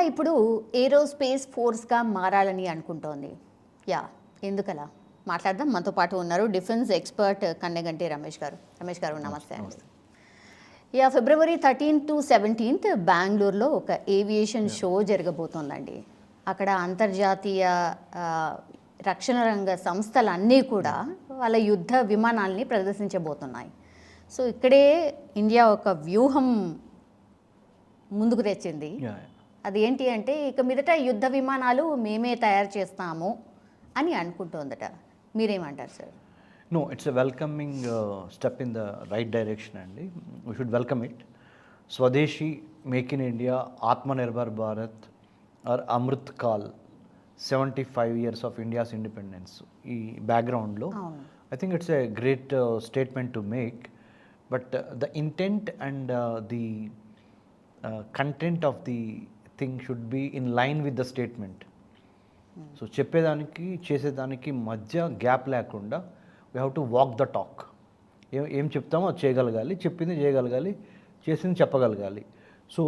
ఇప్పుడు ఏరోస్పేస్ ఫోర్స్గా మారాలని అనుకుంటోంది. యా, ఎందుకలా మాట్లాడదాం. మనతో పాటు ఉన్నారు డిఫెన్స్ ఎక్స్పర్ట్ కన్నెగంటి రమేష్ గారు. రమేష్ గారు నమస్తే అండి. Yeah, February 13th to 17th బెంగళూరులో ఒక ఏవియేషన్ షో జరగబోతోందండి. అక్కడ అంతర్జాతీయ రక్షణ రంగ సంస్థలన్నీ కూడా వాళ్ళ యుద్ధ విమానాల్ని ప్రదర్శించబోతున్నాయి. సో ఇక్కడే ఇండియా ఒక వ్యూహం ముందుకు తెచ్చింది. అది ఏంటి అంటే, ఇక మీదట యుద్ధ విమానాలు మేమే తయారు చేస్తాము అని అనుకుంటోందట. మీరేమంటారు sir? No, it's a welcoming step in the right direction, Andy. We should welcome it. Swadeshi, Make in India, Aatmanirbharta, or Amrit Kal, 75 years of India's independence. ఈ బ్యాక్గ్రౌండ్లో I think it's a great statement to make, but the intent and the content of the thing should be in line with the statement. So చెప్పేదానికి చేసేదానికి మధ్య gap లేకుండా we have to walk the talk. ఏం చెప్తామో అది చేయగలగాలి, చెప్పింది చేయగలగాలి, చేసింది చెప్పగలగాలి. So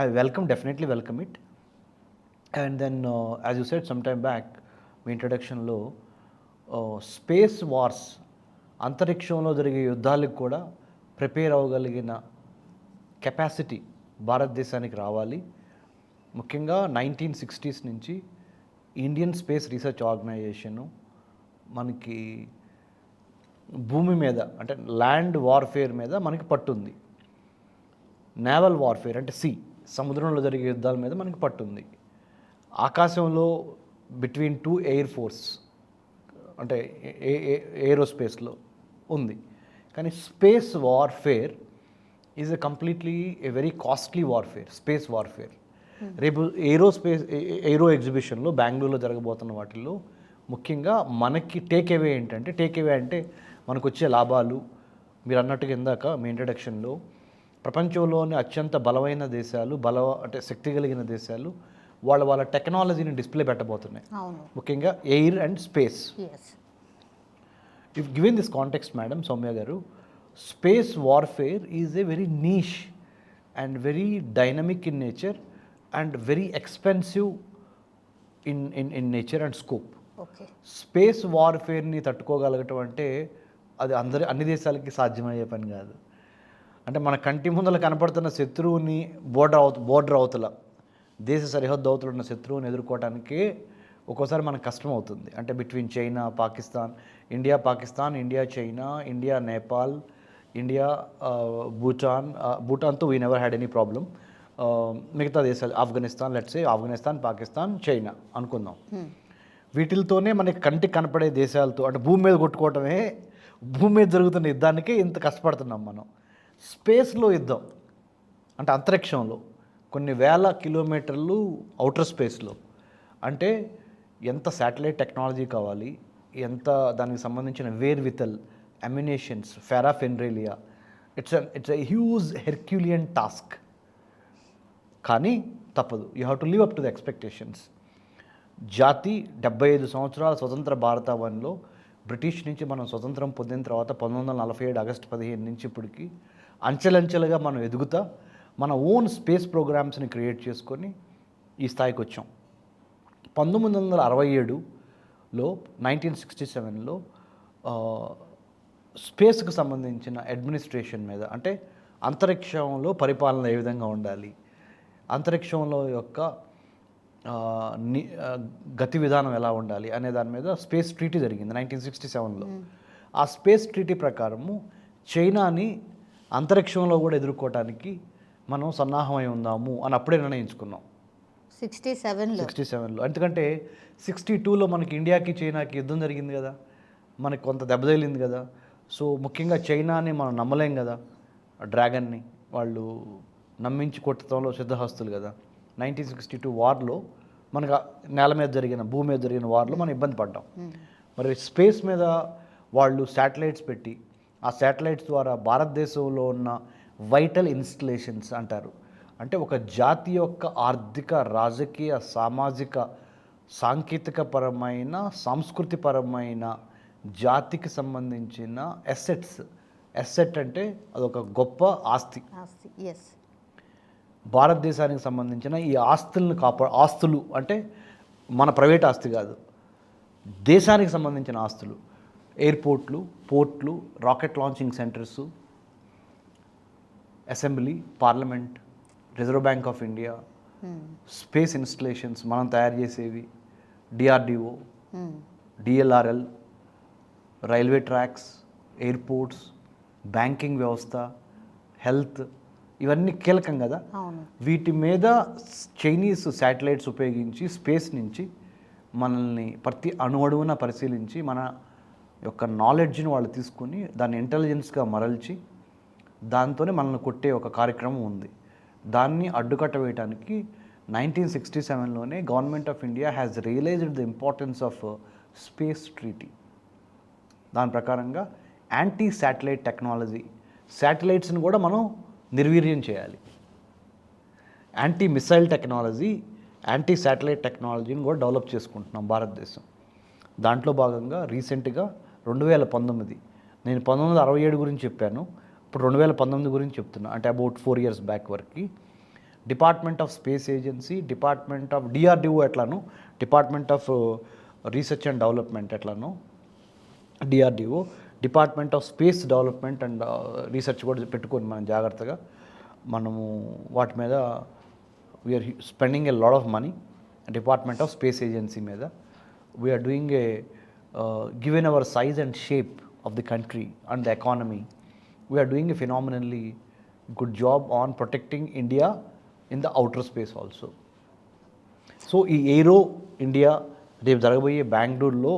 I definitely welcome it. And then as you said some time back మీ ఇంట్రడక్షన్లో స్పేస్ వార్స్, అంతరిక్షంలో జరిగే యుద్ధాలకు కూడా ప్రిపేర్ అవ్వగలిగిన కెపాసిటీ భారతదేశానికి రావాలి. ముఖ్యంగా 1960s నుంచి ఇండియన్ స్పేస్ రీసెర్చ్ ఆర్గనైజేషను మనకి భూమి మీద అంటే ల్యాండ్ వార్ఫేర్ మీద మనకి పట్టుంది. నేవల్ వార్ఫేర్ అంటే సముద్రంలో జరిగే యుద్ధాల మీద మనకి పట్టుంది. ఆకాశంలో బిట్వీన్ 2 ఎయిర్ ఫోర్స్ అంటే ఏరోస్పేస్లో ఉంది. కానీ space warfare is completely a very costly warfare, space warfare. రేపు ఏరో ఎగ్జిబిషన్లో బెంగళూరులో జరగబోతున్న వాటిల్లో ముఖ్యంగా మనకి టేక్ అవే ఏంటంటే, మనకు వచ్చే లాభాలు మీరు అన్నట్టుగా ఇందాక మీ ఇంట్రడక్షన్లో ప్రపంచంలోని అత్యంత బలమైన దేశాలు, అంటే శక్తి కలిగిన దేశాలు వాళ్ళ టెక్నాలజీని డిస్ప్లే పెట్టబోతున్నాయి, ముఖ్యంగా air and space. If given this context madam Soumya garu, space warfare is a very niche and very dynamic in nature and very expensive in nature and scope. Space వార్ఫేర్ని తట్టుకోగలగటం అంటే అది అన్ని దేశాలకి సాధ్యమయ్యే పని కాదు. అంటే మన కంటి ముందర కనపడుతున్న శత్రువుని బోర్డర్ అవతల, దేశ సరిహద్దు అవతల ఉన్న శత్రువుని ఎదుర్కోవడానికే ఒక్కోసారి మనకు కష్టం అవుతుంది. అంటే between China, Pakistan, India China, India Nepal, India భూటాన్తో we never had any problem. మిగతా దేశాలు ఆఫ్ఘనిస్తాన్, పాకిస్తాన్, చైనా అనుకుందాం. వీటితోనే మనకి కంటికి కనపడే దేశాలతో అంటే భూమి మీద కొట్టుకోవటమే, భూమి మీద జరుగుతున్న యుద్ధానికే ఇంత కష్టపడుతున్నాం మనం. స్పేస్లో యుద్ధం అంటే అంతరిక్షంలో కొన్ని వేల కిలోమీటర్లు అవుటర్ స్పేస్లో అంటే ఎంత శాటిలైట్ టెక్నాలజీ కావాలి, ఎంత దానికి సంబంధించిన వేర్వితల్, అమ్యునేషన్స్, ఫెరాఫెన్రేలియా, it's a huge herculean task. కానీ తప్పదు, you have to live up to the expectations. జాతి 75 సంవత్సరాల స్వతంత్ర భారతావనిలో బ్రిటిష్ నుంచి మనం స్వతంత్రం పొందిన తర్వాత 1947 ఆగస్టు 15 నుంచి ఇప్పటికి అంచెలంచెలుగా మనం ఎదుగుతా మన ఓన్ స్పేస్ ప్రోగ్రామ్స్ని క్రియేట్ చేసుకొని ఈ స్థాయికి వచ్చాం. 1967లో 1967లో స్పేస్కి సంబంధించిన అడ్మినిస్ట్రేషన్ మీద, అంటే అంతరిక్షంలో పరిపాలన ఏ విధంగా ఉండాలి, అంతరిక్షంలో యొక్క గతి విధానం ఎలా ఉండాలి అనే దాని మీద స్పేస్ ట్రీటీ జరిగింది 1967లో. ఆ స్పేస్ ట్రీటీ ప్రకారము చైనాని అంతరిక్షంలో కూడా ఎదుర్కోవటానికి మనం సన్నాహమై ఉందాము అని అప్పుడే నిర్ణయించుకున్నాం 67లో. ఎందుకంటే 62లో మనకి ఇండియాకి చైనాకి యుద్ధం జరిగింది కదా, మనకి కొంత దెబ్బతగిలింది కదా. సో ముఖ్యంగా చైనాని మనం నమ్మలేం కదా, డ్రాగన్ని వాళ్ళు నమ్మించి కొట్టడంలో సిద్ధహస్తులు కదా. 1962 వార్లో మనకు భూమి మీద జరిగిన వార్లో మనం ఇబ్బంది పడ్డాం. మరి స్పేస్ మీద వాళ్ళు శాటిలైట్స్ పెట్టి, ఆ శాటిలైట్స్ ద్వారా భారతదేశంలో ఉన్న వైటల్ ఇన్స్టలేషన్స్ అంటారు, అంటే ఒక జాతి యొక్క ఆర్థిక, రాజకీయ, సామాజిక, సాంకేతికపరమైన, సాంస్కృతిపరమైన జాతికి సంబంధించిన ఎసెట్ అంటే అదొక గొప్ప ఆస్తి. భారతదేశానికి సంబంధించిన ఈ ఆస్తులను ఆస్తులు అంటే మన ప్రైవేట్ ఆస్తి కాదు, దేశానికి సంబంధించిన ఆస్తులు, ఎయిర్పోర్ట్లు, పోర్ట్లు, rocket launching centres, assembly, parliament, reserve bank of India, space installations మనం తయారు చేసేవి, DRDO, DLRL, railway tracks, airports, banking వ్యవస్థ, హెల్త్, ఇవన్నీ కీలకం కదా. వీటి మీద చైనీస్ శాటిలైట్స్ ఉపయోగించి స్పేస్ నుంచి మనల్ని ప్రతి అణువణువున పరిశీలించి మన యొక్క నాలెడ్జ్ని వాళ్ళు తీసుకుని దాన్ని ఇంటెలిజెన్స్గా మరల్చి దాంతోనే మనల్ని కొట్టే ఒక కార్యక్రమం ఉంది. దాన్ని అడ్డుకట్ట వేయడానికి 1967లోనే government of India has realised the importance of space treaty. దాని ప్రకారంగా యాంటీ శాటిలైట్ టెక్నాలజీ, శాటిలైట్స్ని కూడా మనం నిర్వీర్యం చేయాలి. Anti missile technology, anti satellite టెక్నాలజీని కూడా డెవలప్ చేసుకుంటున్నాం భారతదేశం. దాంట్లో భాగంగా రీసెంట్గా 2019, నేను 1967 గురించి చెప్పాను, ఇప్పుడు 2019 గురించి చెప్తున్నా, అంటే అబౌట్ 4 years బ్యాక్ వరకు department of space agency, department of DRDO ఎట్లాను, department of research and development ఎట్లాను, DRDO, department of space development and research కూడా పెట్టుకొని మనం జాగ్రత్తగా మనము వాటి మీద we're spending a lot of money. Department of space agency మీద we're doing a given our size and shape of the country and the economy, we're doing a phenomenally good job on protecting India in the outer space also. So ఈ ఏరో India రేపు జరగబోయే బెంగళూరులో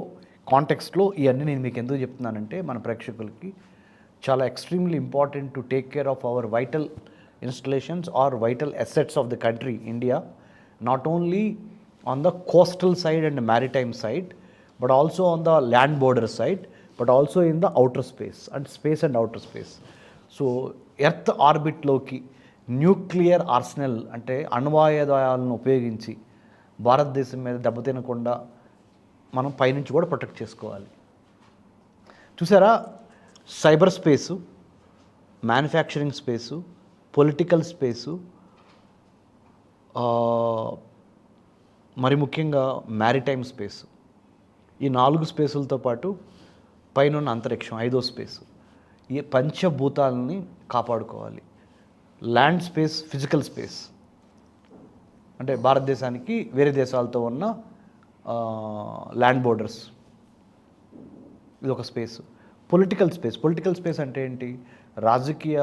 కాంటెక్స్ట్లో ఇవన్నీ నేను మీకు ఎందుకు చెప్తున్నానంటే మన ప్రేక్షకులకి చాలా extremely important to take care of our vital installations or vital assets of the country India, not only on the coastal side and maritime side, but also on the land border side, but also in the outer space and outer space. So earth ఆర్బిట్లోకి nuclear arsenal అంటే అణ్వాయుధాలను ఉపయోగించి భారతదేశం మీద దెబ్బతినకుండా మనం పైనుంచి కూడా ప్రొటెక్ట్ చేసుకోవాలి. చూసారా, cyber space, manufacturing space, political space, మరి ముఖ్యంగా మ్యారిటైమ్ స్పేసు, ఈ 4 స్పేసులతో పాటు పైన ఉన్న అంతరిక్షం 5వ స్పేసు, ఈ పంచభూతాలని కాపాడుకోవాలి. ల్యాండ్ స్పేస్, ఫిజికల్ స్పేస్ అంటే భారతదేశానికి వేరే దేశాలతో ఉన్న ల్యాండ్ బోర్డర్స్, ఇది ఒక స్పేస్. పొలిటికల్ స్పేస్ అంటే ఏంటి? రాజకీయ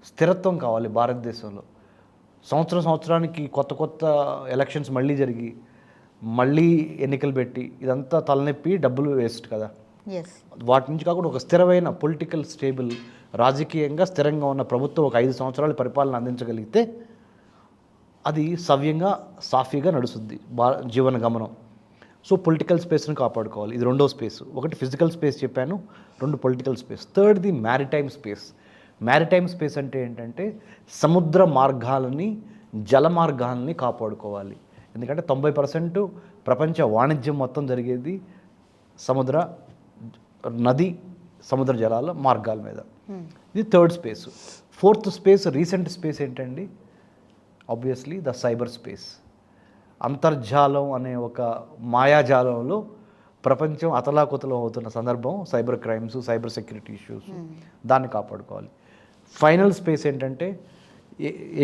స్థిరత్వం కావాలి భారతదేశంలో. సంవత్సరానికి కొత్త ఎలక్షన్స్ మళ్ళీ జరిగి మళ్ళీ ఎన్నికలు పెట్టి ఇదంతా తలనొప్పి, డబ్బులు వేస్ట్ కదా. వాటి నుంచి కాకుండా ఒక స్థిరమైన పొలిటికల్ స్టేబుల్, రాజకీయంగా స్థిరంగా ఉన్న ప్రభుత్వం ఒక 5 సంవత్సరాల పరిపాలన అందించగలిగితే అది సవ్యంగా సాఫీగా నడుస్తుంది జీవన గమనం. సో పొలిటికల్ స్పేస్ని కాపాడుకోవాలి. ఇది 2వ స్పేస్. ఒకటి ఫిజికల్ స్పేస్ చెప్పాను, 2 పొలిటికల్ స్పేస్. థర్డ్ది మ్యారిటైమ్ స్పేస్. మ్యారిటైమ్ స్పేస్ అంటే ఏంటంటే సముద్ర మార్గాలని, జల మార్గాలని కాపాడుకోవాలి. ఎందుకంటే 90% ప్రపంచ వాణిజ్యం మొత్తం జరిగేది నది, సముద్ర జలాల మార్గాల మీద. ఇది third space. Fourth space, recent space ఏంటండి? Obviously the cyber space. అంతర్జాలం అనే ఒక మాయాజాలంలో ప్రపంచం అతలాకుతలం అవుతున్న సందర్భం, cyber crimes, cyber security issues, దాన్ని కాపాడుకోవాలి. ఫైనల్ స్పేస్ ఏంటంటే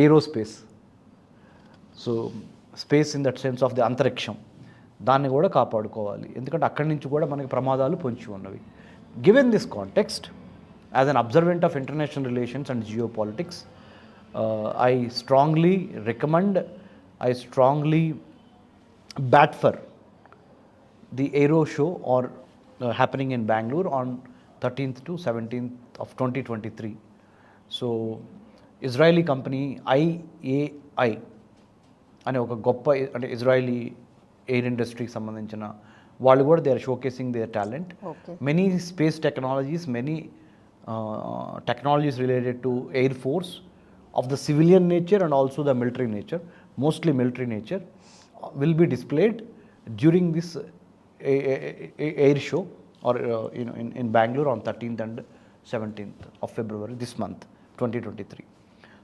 aerospace. So space in that sense of the అంతరిక్షం, దాన్ని కూడా కాపాడుకోవాలి. ఎందుకంటే అక్కడి నుంచి కూడా మనకి ప్రమాదాలు పొంచి ఉన్నవి. Given this context, as an observant of international relations and geopolitics, I strongly recommend, I strongly bat for the Aero show or happening in Bangalore on 13th to 17th of 2023. So Israeli company IAI అనే ఒక గొప్ప అంటే Israeli air ఇండస్ట్రీకి సంబంధించిన వాళ్ళు కూడా they are showcasing their talent. Many space technologies, many technologies related to air force of the civilian nature and also the military nature, mostly military nature, will be displayed during this air show or in Bangalore on 13th and 17th of February this month 2023.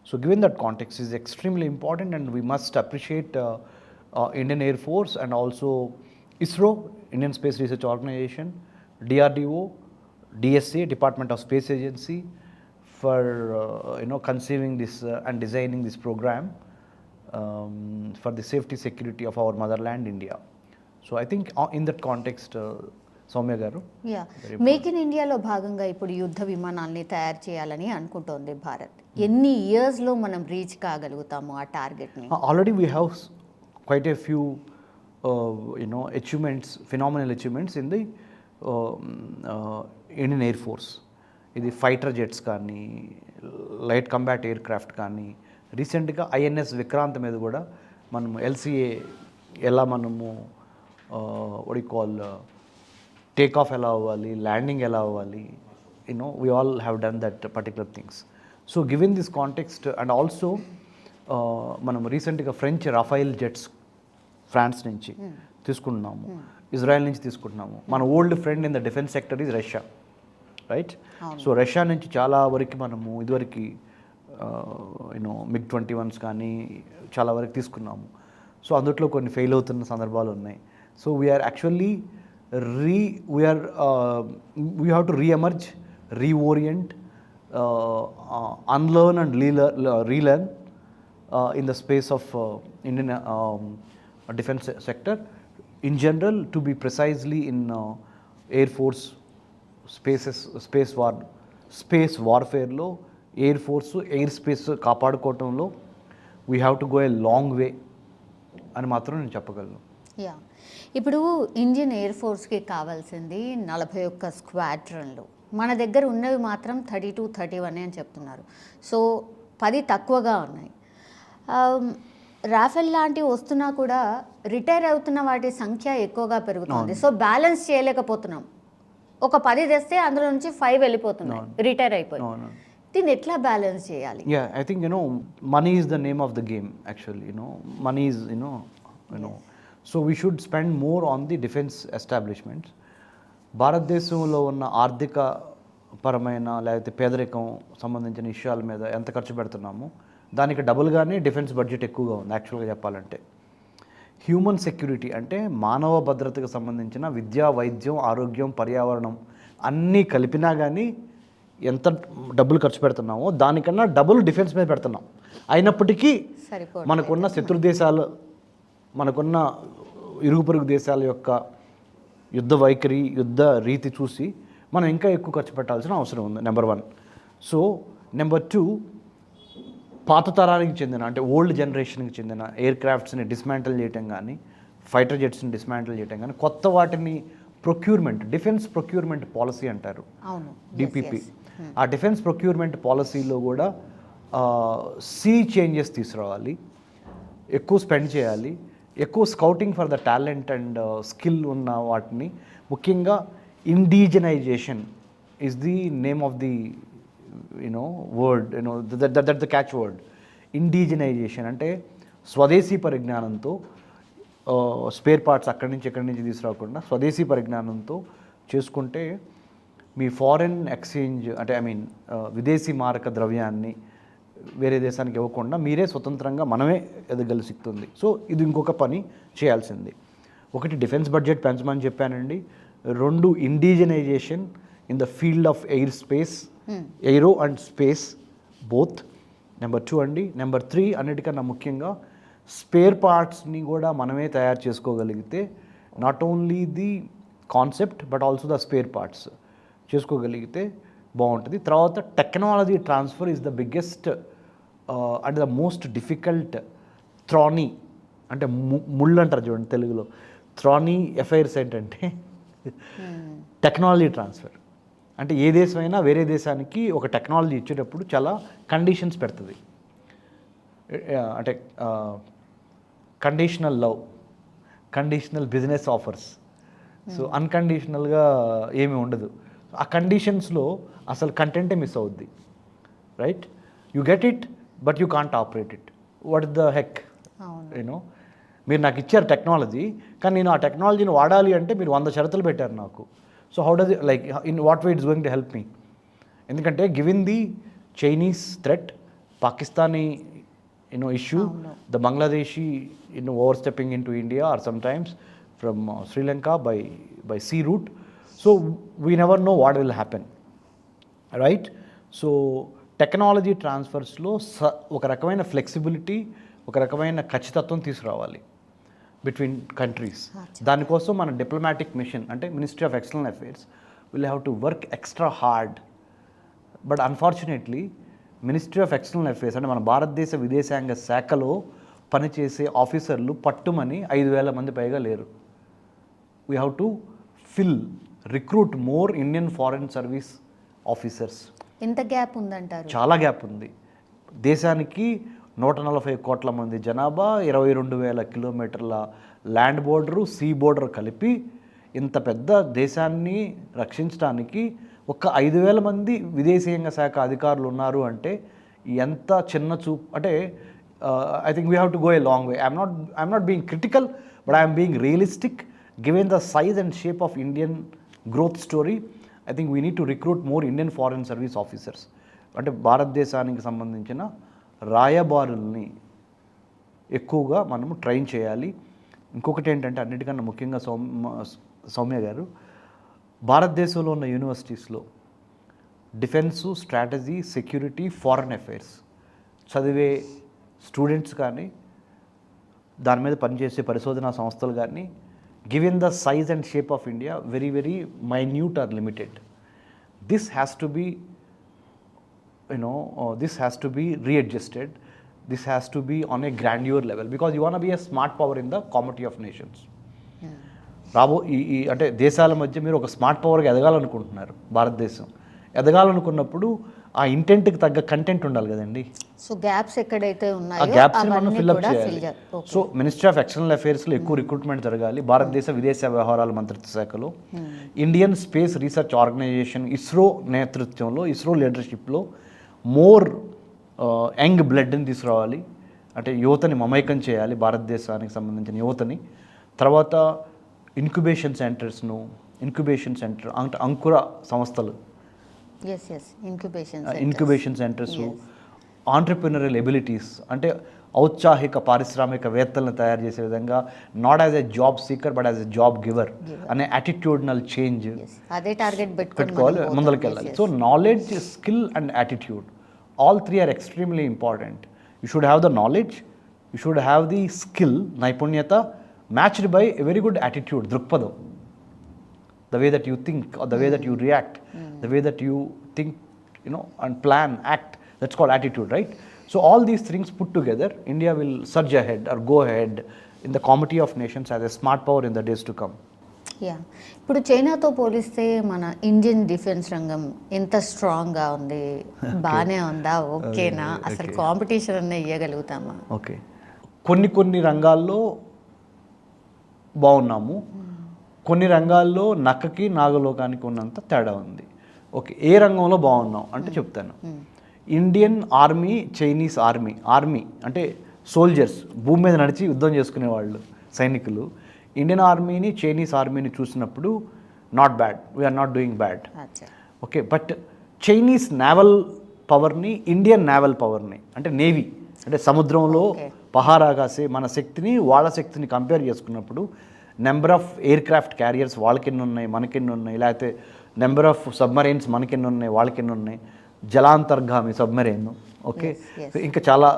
So given that context is extremely important, and we must appreciate Indian Air Force and also ISRO, Indian Space Research Organization, DRDO, DSA, Department of Space Agency, for conceiving this and designing this program for the safety security of our motherland India. So I think in that context, Soumya గారు, yeah, make in ఇండియాలో భాగంగా ఇప్పుడు యుద్ధ విమానాల్ని తయారు చేయాలని అనుకుంటోంది భారత్. ఎన్ని ఇయర్స్లో మనం రీచ్ కాగలుగుతాము ఆ టార్గెట్ని? Already we have quite a few achievements, phenomenal achievements in the Indian air force. ఇది ఫైటర్ జెట్స్ కానీ, లైట్ కంబాట్ ఎయిర్ క్రాఫ్ట్ కానీ, రీసెంట్గా ఐఎన్ఎస్ విక్రాంత్ మీద కూడా మనం ఎల్సిఏ ఎలా మనము కాల్ టేక్ ఆఫ్ ఎలా అవ్వాలి, ల్యాండింగ్ ఎలా అవ్వాలి, we all have done that particular things. So given this context and also మనం రీసెంట్గా ఫ్రెంచ్ రఫైల్ జెట్స్ ఫ్రాన్స్ నుంచి తీసుకుంటున్నాము, ఇజ్రాయెల్ నుంచి తీసుకుంటున్నాము. మన old friend in the defence sector is Russia, right? So Russia నుంచి చాలా వరకు మనము ఇదివరకు MiG-21s కానీ చాలా వరకు తీసుకున్నాము. సో అందులో కొన్ని ఫెయిల్ అవుతున్న సందర్భాలు ఉన్నాయి. So we're actually we have to re-emerge, reorient, unlearn and relearn in the space of Indian defense sector in general, to be precisely in Air Force space warfare lo, Air Force air space కాపాడుకోవటంలో we have to go a long way అని మాత్రం నేను చెప్పగలను. Yeah, ఇప్పుడు Indian air ఫోర్స్కి కావాల్సింది 41 స్క్వాడ్రన్లు, మన దగ్గర ఉన్నవి మాత్రం 32, 31 అని చెప్తున్నారు. సో 10 తక్కువగా ఉన్నాయి. రాఫెల్ లాంటివి వస్తున్నా కూడా రిటైర్ అవుతున్న వాటి సంఖ్య ఎక్కువగా పెరుగుతుంది. సో బ్యాలెన్స్ చేయలేకపోతున్నాం. ఒక 10 తెస్తే అందులో నుంచి 5 వెళ్ళిపోతున్నాయి, రిటైర్ అయిపోయి. దీన్ని ఎట్లా బ్యాలెన్స్ చేయాలి? Yeah, I think money is the name of the game actually. Money is so we should spend more on the defence establishments. భారతదేశంలో ఉన్న ఆర్థిక పరమైన లేకపోతే పేదరికం సంబంధించిన విషయాల మీద ఎంత ఖర్చు పెడుతున్నామో దానికి డబుల్గానే డిఫెన్స్ బడ్జెట్ ఎక్కువగా ఉంది యాక్చువల్గా చెప్పాలంటే. హ్యూమన్ సెక్యూరిటీ అంటే మానవ భద్రతకు సంబంధించిన విద్య, వైద్యం, ఆరోగ్యం, పర్యావరణం అన్నీ కలిపినా కానీ ఎంత డబ్బులు ఖర్చు పెడుతున్నామో దానికన్నా డబుల్ డిఫెన్స్ మీద పెడుతున్నాం. అయినప్పటికీ మనకున్న శత్రు దేశాలు, మనకున్న ఇరుగు పొరుగు దేశాల యొక్క యుద్ధ వైఖరి, యుద్ధ రీతి చూసి మనం ఇంకా ఎక్కువ ఖర్చు పెట్టాల్సిన అవసరం ఉంది, నెంబర్ 1. సో నెంబర్ 2, పాత తరానికి చెందిన అంటే ఓల్డ్ జనరేషన్కి చెందిన ఎయిర్ క్రాఫ్ట్స్ని డిస్మాంటిల్ చేయటం కానీ, ఫైటర్ జెట్స్ని డిస్మాంటిల్ చేయటం కానీ, కొత్త వాటిని ప్రొక్యూర్మెంట్, డిఫెన్స్ ప్రొక్యూర్మెంట్ పాలసీ అంటారు, డిపిపి. ఆ డిఫెన్స్ ప్రొక్యూర్మెంట్ పాలసీలో కూడా చేంజెస్ తీసుకురావాలి, ఎక్కువ స్పెండ్ చేయాలి, ఎక్కువ scouting for the talent and skill ఉన్న వాటిని, ముఖ్యంగా indigenisation is the name of the word, that the catch word. Indigenisation అంటే స్వదేశీ పరిజ్ఞానంతో స్పేర్ పార్ట్స్ అక్కడి నుంచి తీసుకురాకుండా స్వదేశీ పరిజ్ఞానంతో చేసుకుంటే మీ ఫారెన్ ఎక్స్చేంజ్ అంటే విదేశీ మారక ద్రవ్యాన్ని వేరే దేశానికి ఇవ్వకుండా మీరే స్వతంత్రంగా మనమే ఎదగలిసిస్తుంది. సో ఇది ఇంకొక పని చేయాల్సింది. ఒకటి డిఫెన్స్ బడ్జెట్ పెంచమని చెప్పానండి. 2 indigenisation in the field of air space, aero and space both. Number 2 అండి. నెంబర్ 3 అన్నిటికన్నా ముఖ్యంగా స్పేర్ పార్ట్స్ని కూడా మనమే తయారు చేసుకోగలిగితే, not only the concept but also the spare parts చేసుకోగలిగితే బాగుంటుంది. తర్వాత technology transfer is the biggest and the most difficult thorny, అంటే ముళ్ళు అంటారు చూడండి తెలుగులో. థ్రానీ ఎఫైర్స్ ఏంటంటే టెక్నాలజీ ట్రాన్స్ఫర్. అంటే ఏ దేశమైనా వేరే దేశానికి ఒక టెక్నాలజీ ఇచ్చేటప్పుడు చాలా కండిషన్స్ పెడుతుంది. అంటే conditional love, conditional business offers. So అన్కండిషనల్గా ఏమీ ఉండదు. ఆ కండిషన్స్లో అసలు కంటెంటే మిస్ అవుద్ది, right? You get it but you can't operate it. What is the heck? మీరు నాకు ఇచ్చారు టెక్నాలజీ, కానీ నేను ఆ టెక్నాలజీని వాడాలి అంటే మీరు 100 షరతులు పెట్టారు నాకు. So how does it, like in what way it's going to help me? ఎందుకంటే given the Chinese threat, Pakistani issue, the Bangladeshi overstepping into India, or sometimes from Sri Lanka by sea route. So we never know what will happen, right? So technology ట్రాన్స్ఫర్స్లో ఒక రకమైన flexibility, ఒక రకమైన ఖచ్చితత్వం తీసుకురావాలి between countries. దానికోసం మన diplomatic machine అంటే ministry of external affairs will have to work extra hard. But unfortunately ministry of external affairs అంటే మన భారతదేశ విదేశాంగ శాఖలో పనిచేసే ఆఫీసర్లు పట్టుమని 5,000 మంది పైగా లేరు. We have to recruit more Indian foreign service officers. ఎంత గ్యాప్ ఉందంటారు? చాలా గ్యాప్ ఉంది. దేశానికి 140 కోట్ల మంది జనాభా, 22,000 కిలోమీటర్ల ల్యాండ్ బోర్డరు, సీ బోర్డర్ కలిపి ఇంత పెద్ద దేశాన్ని రక్షించడానికి ఒక 5,000 మంది విదేశీయంగ శాఖ అధికారులు ఉన్నారు అంటే ఎంత చిన్న చూపు. అంటే I think we have to go a long way. I'm not being critical, but I'm being realistic. Given the size and shape of Indian growth story, I think we need to recruit more Indian foreign service officers. అంటే భారతదేశానికి సంబంధించిన రాయబారుల్ని ఎక్కువగా మనము train చేయాలి. ఇంకొకటి ఏంటంటే అన్నిటికన్నా ముఖ్యంగా సౌమ్య గారు, భారతదేశంలో ఉన్న యూనివర్సిటీస్లో defence, strategy, security, foreign affairs చదివే స్టూడెంట్స్ కానీ, దాని మీద పనిచేసే పరిశోధనా సంస్థలు కానీ, given the size and shape of India, very, very minute or limited. This has to be, this has to be readjusted. This has to be on a grandeur level, because you want to be a smart power in the comity of nations. అంటే దేశాల మధ్య మీరు ఒక smart పవర్గా ఎదగాలనుకుంటున్నారు. భారతదేశం ఎదగాలనుకున్నప్పుడు ఆ ఇంటెంట్కి తగ్గ content ఉండాలి కదండి. సో గ్యాప్స్ ఎక్కడైతే ఉన్నాయో ఆ గ్యాప్స్ని మనం ఫిల్అప్ చేయాలి. సో మినిస్ట్రీ ఆఫ్ ఎక్స్టర్నల్ అఫైర్స్లో ఎక్కువ రిక్రూట్మెంట్ జరగాలి. భారతదేశ విదేశ వ్యవహారాల మంత్రిత్వ శాఖలో, Indian space research organisation ISRO నేతృత్వంలో, ఇస్రో లీడర్షిప్లో మోర్ యంగ్ బ్లడ్ని తీసుకురావాలి. అంటే యువతని మమైకం చేయాలి, భారతదేశానికి సంబంధించిన యువతని. తర్వాత ఇంక్యుబేషన్ సెంటర్ అంటే అంకుర సంస్థలు, ఇంక్యుబేషన్ సెంటర్స్, ఆంటర్ప్రినరల్ ఎబిలిటీస్ అంటే ఔత్సాహిక పారిశ్రామికవేత్తలను తయారు చేసే విధంగా, not as a job seeker but as a job giver అనే యాటిట్యూడ్నల్ చేంజ్ అదే టార్గెట్ పెట్టుకోవాలి, ముందరికి వెళ్ళాలి. So knowledge, skill and attitude, all three are extremely important. You should have the knowledge, you should have the skill, నైపుణ్యత, matched by a very good attitude, దృక్పథం. The way that you think, or the way that you react, the way that you think, and plan, act, that's called attitude, right? So all these things put together, India will surge ahead or go ahead in the comity of nations as a smart power in the days to come. ఇప్పుడు చైనాతో పోలిస్తే మన Indian defence రంగం ఎంత స్ట్రాంగ్గా ఉంది? బాగానే ఉందా? ఓకేనా? అసలు కాంపిటీషన్ అన్న ఇవ్వగలుగుతామా? ఓకే, కొన్ని రంగాల్లో బాగున్నాము, కొన్ని రంగాల్లో నక్కకి నాగలోకానికి ఉన్నంత తేడా ఉంది. ఓకే, ఏ రంగంలో బాగున్నాం అంటే చెప్తాను. ఇండియన్ ఆర్మీ, చైనీస్ ఆర్మీ అంటే సోల్జర్స్, భూమి మీద నడిచి యుద్ధం చేసుకునేవాళ్ళు, సైనికులు. ఇండియన్ ఆర్మీని, చైనీస్ ఆర్మీని చూసినప్పుడు not bad, we're not doing bad. Okay, but Chinese naval పవర్ని, ఇండియన్ నేవల్ పవర్ని అంటే నేవీ అంటే సముద్రంలో పహారా కాసే మన శక్తిని, వాళ్ళ శక్తిని కంపేర్ చేసుకున్నప్పుడు number of aircraft carriers వాళ్ళకెన్ని ఉన్నాయి, మనకెన్ని ఉన్నాయి, లేకపోతే నెంబర్ ఆఫ్ సబ్మరైన్స్ మనకెన్ని ఉన్నాయి, వాళ్ళకెన్ని ఉన్నాయి, జలాంతర్గామి సబ్మరైన్, ఓకే, ఇంకా చాలా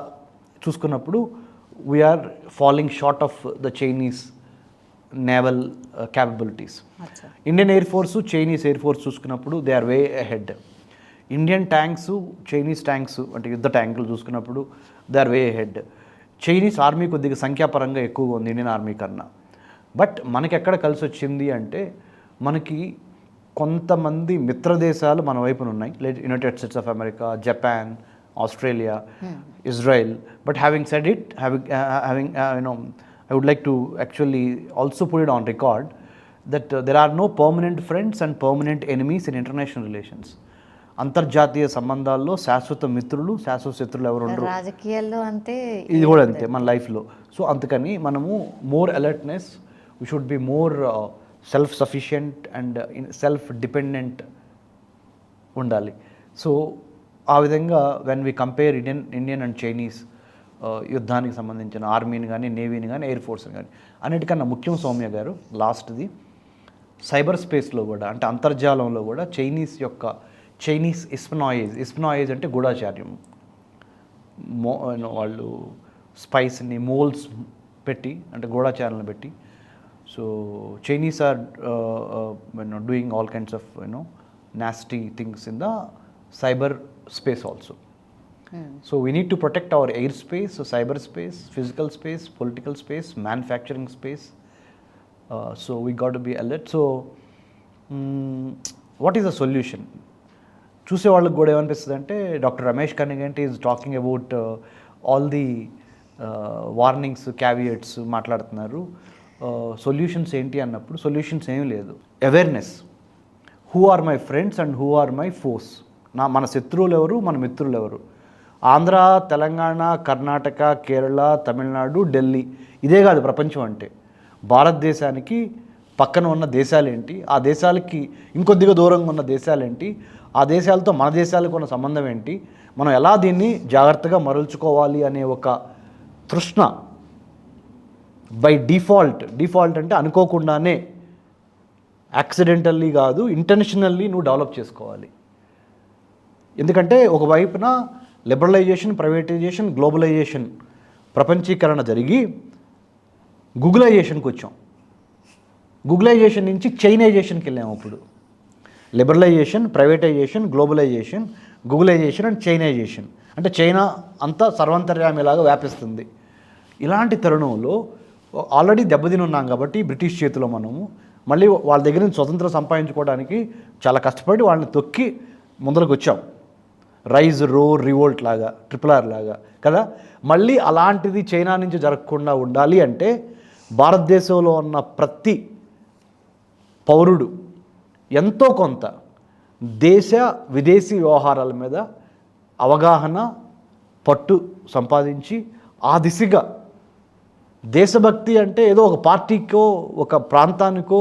చూసుకున్నప్పుడు we're following short of the Chinese naval capabilities. Indian air force, Chinese air force చూసుకున్నప్పుడు they are way ahead. Indian tanks, Chinese tanks అంటే యుద్ధ ట్యాంకులు చూసుకున్నప్పుడు they are way ahead. Chinese army కొద్దిగా సంఖ్యాపరంగా ఎక్కువగా ఉంది ఇండియన్ ఆర్మీ కన్నా. బట్ మనకి ఎక్కడ కలిసి వచ్చింది అంటే, మనకి కొంతమంది మిత్రదేశాలు మన వైపున ఉన్నాయి, United states of America, Japan, Australia, Israel. But having said it, I would like to actually also put it on record that there are no permanent friends and permanent enemies in international relations. అంతర్జాతీయ సంబంధాల్లో శాశ్వత మిత్రులు, శాశ్వత శత్రులు ఎవరు ఉండరు. రాజకీయాల్లో అంతే, ఇది కూడా అంతే మన లైఫ్లో. సో అందుకని మనము more alertness, we should be more self sufficient and self dependent ఉండాలి. సో ఆ విధంగా when we compare Indian and Chinese యుద్ధానికి సంబంధించిన ఆర్మీని కానీ నేవీని కానీ ఎయిర్ ఫోర్స్ని కానీ అన్నిటికన్నా ముఖ్యం సౌమ్య గారు లాస్ట్ది సైబర్ స్పేస్లో కూడా అంటే అంతర్జాలంలో కూడా చైనీస్ ఇస్పనాయిజ్ అంటే గూఢాచార్యం వాళ్ళు స్పైస్ని మోల్స్ పెట్టి అంటే గూఢాచారాలను పెట్టి so Chinese are doing all kinds of nasty things in the cyber space also. So we need to protect our airspace, so cyberspace, physical space, political space, manufacturing space. So we got to be alert. So what is the solution? చూసే వాళ్ళకి కూడా ఏమనిపిస్తుంది అంటే doctor Ramesh Kanneganti is talking about all the warnings caveats మాట్లాడుతున్నారు. Solutions ఏంటి అన్నప్పుడు solutions ఏమీ లేదు. Awareness, who are my friends and who are my foes, మన శత్రువులు ఎవరు, మన మిత్రులు ఎవరు. ఆంధ్ర, తెలంగాణ, కర్ణాటక, కేరళ, తమిళనాడు, ఢిల్లీ, ఇదే కాదు ప్రపంచం అంటే. భారతదేశానికి పక్కన ఉన్న దేశాలేంటి, ఆ దేశాలకి ఇంకొద్దిగా దూరంగా ఉన్న దేశాలేంటి, ఆ దేశాలతో మన దేశాలకు ఉన్న సంబంధం ఏంటి, మనం ఎలా దీన్ని జాగ్రత్తగా మరల్చుకోవాలి అనే ఒక తృష్ణ బై డిఫాల్ట్ అంటే అనుకోకుండానే, యాక్సిడెంటల్లీ కాదు ఇంటెన్షనల్లీ నువ్వు డెవలప్ చేసుకోవాలి. ఎందుకంటే ఒకవైపున లిబరలైజేషన్, ప్రైవేటైజేషన్, గ్లోబలైజేషన్, ప్రపంచీకరణ జరిగి గూగులైజేషన్కి వచ్చాం. గూగులైజేషన్ నుంచి చైనైజేషన్కి వెళ్ళాము. అప్పుడు లిబరలైజేషన్, ప్రైవేటైజేషన్, గ్లోబలైజేషన్, గూగులైజేషన్ అండ్ చైనైజేషన్. అంటే చైనా అంతా సర్వంతర్యామిలాగా వ్యాపిస్తుంది. ఇలాంటి తరుణంలో ఆల్రెడీ దెబ్బతిని ఉన్నాం కాబట్టి బ్రిటిష్ చేతిలో మనము మళ్ళీ వాళ్ళ దగ్గర నుంచి స్వతంత్రం సంపాదించుకోవడానికి చాలా కష్టపడి వాళ్ళని తొక్కి ముందరకు వచ్చాం. రైజ్, రోర్, రివోల్ట్ లాగా, RRR లాగా కదా. మళ్ళీ అలాంటిది చైనా నుంచి జరగకుండా ఉండాలి అంటే భారతదేశంలో ఉన్న ప్రతి పౌరుడు ఎంతో కొంత విదేశీ వ్యవహారాల మీద అవగాహన, పట్టు సంపాదించి ఆ దిశగా దేశభక్తి అంటే ఏదో ఒక పార్టీకో ఒక ప్రాంతానికో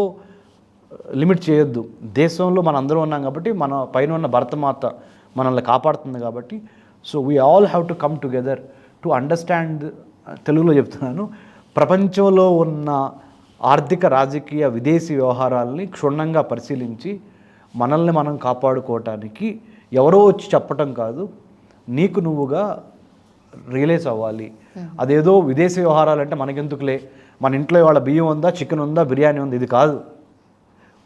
లిమిట్ చేయొద్దు. దేశంలో మన అందరూ ఉన్నాం కాబట్టి, మన పైన ఉన్న భరతమాత మనల్ని కాపాడుతుంది కాబట్టి, so we all have to come together to understand. తెలుగులో చెప్తున్నాను, ప్రపంచంలో ఉన్న ఆర్థిక, రాజకీయ, విదేశీ వ్యవహారాలని క్షుణ్ణంగా పరిశీలించి మనల్ని మనం కాపాడుకోవటానికి ఎవరో వచ్చి చెప్పటం కాదు, నీకు నువ్వుగా రియలైజ్ అవ్వాలి. అదేదో విదేశీ వ్యవహారాలు అంటే మనకెందుకులే, మన ఇంట్లో వాళ్ళ బియ్యం ఉందా, చికెన్ ఉందా, బిర్యానీ ఉంది, ఇది కాదు.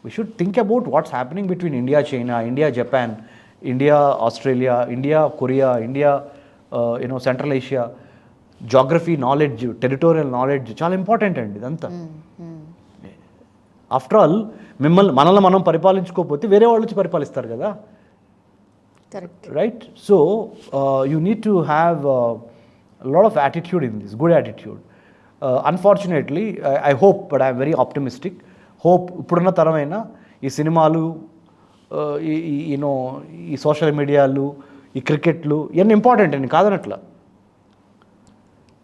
We should think about what's happening between India, China, India, Japan, India, Australia, India, Korea, India, central Asia. Geography knowledge, territorial knowledge చాలా ఇంపార్టెంట్ అండి ఇదంతా. ఆఫ్టర్ ఆల్ మనల్ని మనం పరిపాలించుకోకపోతే వేరే వాళ్ళు వచ్చి పరిపాలిస్తారు కదా, right? So you need to have lot of attitude in this, good attitude. Unfortunately, I hope, but I am very optimistic. Hope ఇప్పుడున్న తరమైన ఈ సినిమాలు, ఈ సోషల్ మీడియాలు, ఈ క్రికెట్లు ఇవన్నీ ఇంపార్టెంట్ అండి, కాదనట్లా.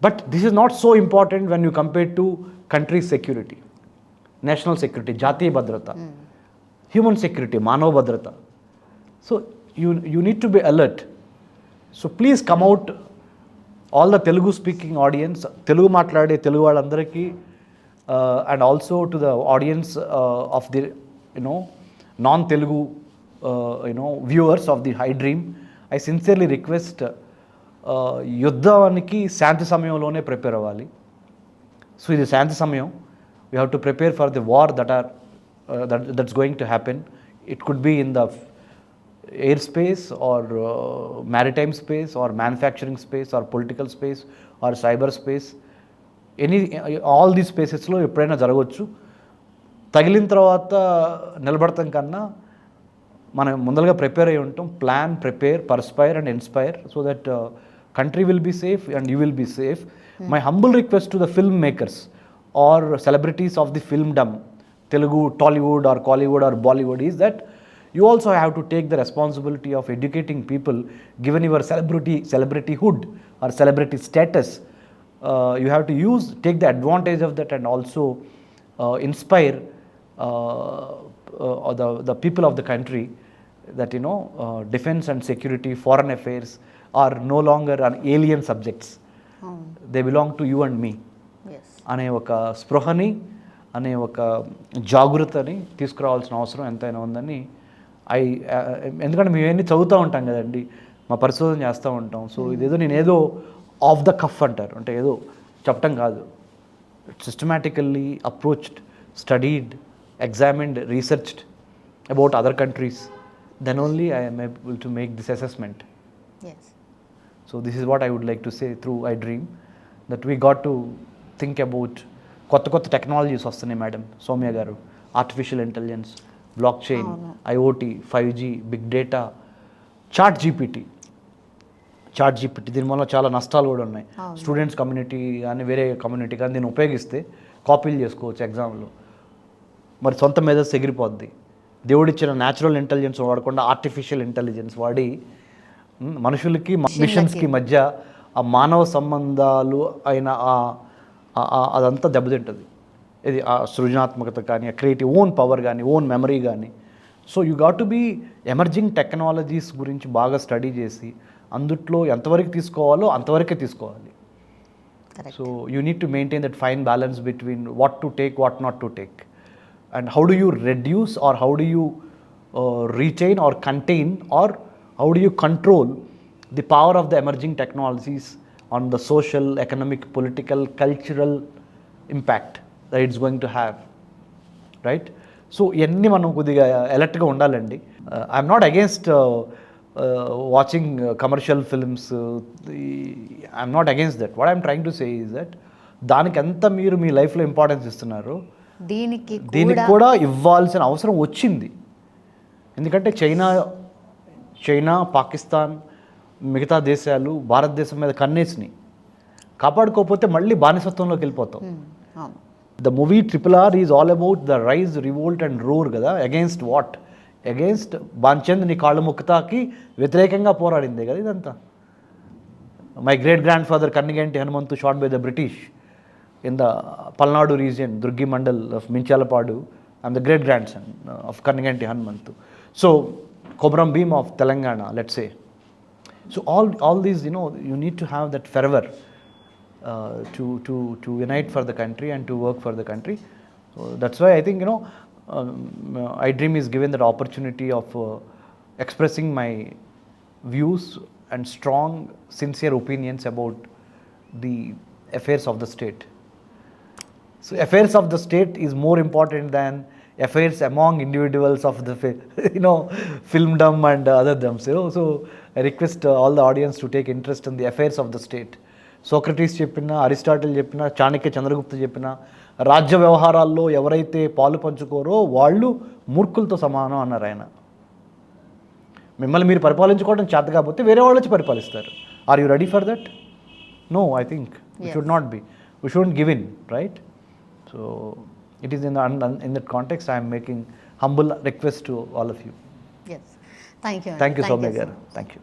But this is not so important when you compare to country security, national security, జాతీయ భద్రత, హ్యూమన్ సెక్యూరిటీ, మానవ భద్రత. So you need to be alert. So please come out, all the Telugu speaking audience, Telugu మాట్లాడే తెలుగు వాళ్ళందరికీ, and also to the audience of the non Telugu viewers of the iDream, I sincerely request, యుద్ధానికి శాంతి సమయంలోనే prepare అవ్వాలి. సో ఇది శాంతి సమయం. We have to prepare for the war that's going to happen. It could be in the airspace or maritime space or manufacturing space or political space or cyber space. All these spacesలో ఎప్పుడైనా జరగవచ్చు. తగిలిన తర్వాత నిలబడతాం కన్నా మనం ముందరగా prepare అయి ఉంటాం. Plan, prepare, perspire and inspire so that country will be safe and you will be safe. My humble request to the film makers or celebrities of the filmdom, Telugu, Tollywood or Collywood or Bollywood, is that you also have to take the responsibility of educating people. Given your celebrityhood or celebrity status, you have to take the advantage of that and also inspire the people of the country that defense and security, foreign affairs are no longer an alien subjects. They belong to you and me ఎస్ అనే ఒక స్పృహని, అనే ఒక జాగృతని తీసుకురావాల్సిన అవసరం ఎంతైనా ఉందని ఎందుకంటే మేము ఇవన్నీ చదువుతూ ఉంటాం కదండి, మా పరిశోధన చేస్తూ ఉంటాం. సో ఇదేదో నేనేదో ఆఫ్ ద కఫ్ అంటారు, అంటే ఏదో చెప్పటం కాదు. Systematically approached, studied, examined, researched about other countries, then only I am able to make this assessment. ఎస్ So this is what I would like to say through iDream, that we got to think about కొత్త technologies వస్తున్నాయి madam Soumya గారు. Artificial intelligence, block chain, IoT, 5G, big data, chat GPT. దీనివల్ల చాలా నష్టాలు కూడా ఉన్నాయి. Students community కానీ వేరే కమ్యూనిటీ కానీ దీన్ని ఉపయోగిస్తే కాపీలు చేసుకోవచ్చు ఎగ్జామ్లో. మరి సొంత మేధస్సు ఎగిరిపోద్ది. దేవుడిచ్చిన న్యాచురల్ ఇంటెలిజెన్స్ వాడకుండా ఆర్టిఫిషియల్ ఇంటెలిజెన్స్ వాడి మనుషులకి మిషన్స్కి మధ్య ఆ మానవ సంబంధాలు అయిన అదంతా దెబ్బతింటుంది. ఇది ఆ సృజనాత్మకత కానీ, ఆ క్రియేటివ్ ఓన్ పవర్ కానీ, ఓన్ మెమరీ కానీ. So you got to be emerging technologies గురించి బాగా స్టడీ చేసి అందుట్లో ఎంతవరకు తీసుకోవాలో అంతవరకే తీసుకోవాలి. So you need to maintain that fine balance between what to take, what not to take. And how do you reduce, or how do you retain or contain, or how do you control the power of the emerging technologies on the social, economic, political, cultural impact that it's going to have, right? So ఇవన్నీ మనం కొద్దిగా అలర్ట్గా ఉండాలండి. I'm not against watching commercial films, I'm not against that. What I'm trying to say is that దానికి ఎంత మీరు మీ లైఫ్లో importance ఇస్తున్నారు, దీనికి కూడా ఇవ్వాల్సిన అవసరం వచ్చింది. ఎందుకంటే చైనా, పాకిస్తాన్, మిగతా దేశాలు భారతదేశం మీద కన్నేసినాయి. కాపాడుకోకపోతే మళ్ళీ బానిసత్వంలోకి వెళ్ళిపోతాం. The movie RRR is all about the rise, revolt and roar కదా. Against what? అగేన్స్ట్ బాన్చంద్ నీ కాళ్ళు ముక్తాకి వ్యతిరేకంగా పోరాడిందే కదా ఇదంతా. My great grandfather Kanneganti Hanumanthu shot by the British in the Palnadu region, Durgi Mandal of Minchalapadu. I'm the great grandson of Kanneganti Hanumantu. So Kobram Bhim of Telangana, let's say. So all these, you need to have that fervor to unite for the country and to work for the country. So that's why I think iDream is given that opportunity of expressing my views and strong, sincere opinions about the affairs of the state. So affairs of the state is more important than affairs among individuals of the filmdom and other thumbs. So I request all the audience to take interest in the affairs of the state. Socrates చెప్పినా, Aristotle చెప్పినా, చాణక్య చంద్రగుప్త చెప్పినా, రాజ్య వ్యవహారాల్లో ఎవరైతే పాలు పంచుకోరో వాళ్ళు మూర్ఖులతో సమానం అన్నారు ఆయన. మిమ్మల్ని మీరు పరిపాలించుకోవడం చేత కాకపోతే వేరే వాళ్ళు వచ్చి పరిపాలిస్తారు. Are you ready for that? No, I think we should not be. We shouldn't give in, right? So it is in that context I am making humble request to all of you. Yes. Thank you. Thank you so much. Thank you.